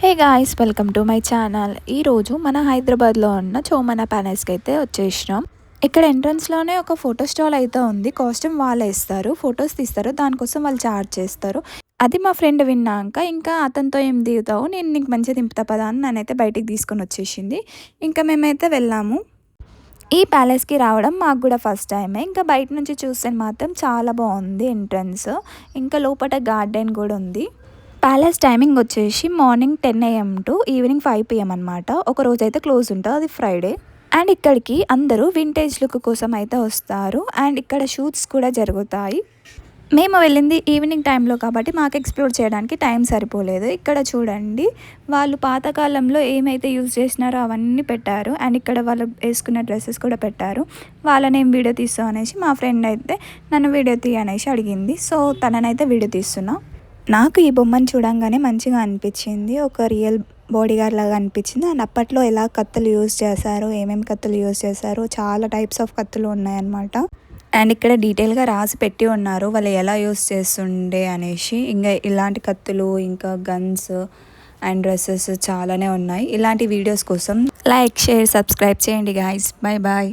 Hey guys, welcome to my channel. ఈరోజు మన హైదరాబాద్లో ఉన్న చోమన ప్యాలెస్కి అయితే వచ్చేసినాం. ఇక్కడ ఎంట్రన్స్లోనే ఒక ఫోటో స్టాల్ అయితే ఉంది. కాస్ట్యూమ్ వాళ్ళే ఇస్తారు, ఫొటోస్ తీస్తారు, దానికోసం వాళ్ళు ఛార్జ్ చేస్తారు. అది మా ఫ్రెండ్ విన్నాక ఇంకా అతనితో ఏం దిగుతావు, నేను నీకు మంచిగా దింపుతా పదా అని నన్నైతే బయటికి తీసుకొని వచ్చేసింది. ఇంకా మేమైతే వెళ్ళాము. ఈ ప్యాలెస్కి రావడం మాకు కూడా ఫస్ట్ టైమే. ఇంకా బయట నుంచి చూస్తే మాత్రం చాలా బాగుంది ఎంట్రన్స్. ఇంకా లోపల గార్డెన్ కూడా ఉంది. ప్యాలెస్ టైమింగ్ వచ్చేసి morning 10 AM to evening 5 PM అనమాట. ఒక రోజు అయితే క్లోజ్ ఉంటుంది, అది ఫ్రైడే. అండ్ ఇక్కడికి అందరూ వింటేజ్ లుక్ కోసం అయితే వస్తారు. అండ్ ఇక్కడ షూట్స్ కూడా జరుగుతాయి. మేము వెళ్ళింది ఈవినింగ్ టైంలో కాబట్టి మాకు ఎక్స్ప్లోర్ చేయడానికి టైం సరిపోలేదు. ఇక్కడ చూడండి, వాళ్ళు పాతకాలంలో ఏమైతే యూజ్ చేసినారో అవన్నీ పెట్టారు. అండ్ ఇక్కడ వాళ్ళు వేసుకున్న డ్రెస్సెస్ కూడా పెట్టారు. వాళ్ళని ఏం వీడియో తీస్తాం అనేసి మా ఫ్రెండ్ అయితే నన్ను వీడియో తీయనేసి అడిగింది. సో తననైతే వీడియో తీస్తున్నా. నాకు ఈ బొమ్మను చూడంగానే మంచిగా అనిపించింది. ఒక రియల్ బాడీ గార్డ్ లాగా అనిపించింది. అండ్ అప్పట్లో ఎలా కత్తులు యూజ్ చేశారో, ఏమేమి కత్తులు యూజ్ చేశారో, చాలా టైప్స్ ఆఫ్ కత్తులు ఉన్నాయన్నమాట. అండ్ ఇక్కడ డీటెయిల్గా రాసి పెట్టి ఉన్నారు వాళ్ళు ఎలా యూజ్ చేస్తుండే అనేసి. ఇంకా ఇలాంటి కత్తులు, ఇంకా గన్స్ అండ్ డ్రెస్సెస్ చాలానే ఉన్నాయి. ఇలాంటి వీడియోస్ కోసం లైక్, షేర్, సబ్స్క్రైబ్ చేయండి గాయ్స్. Bye bye.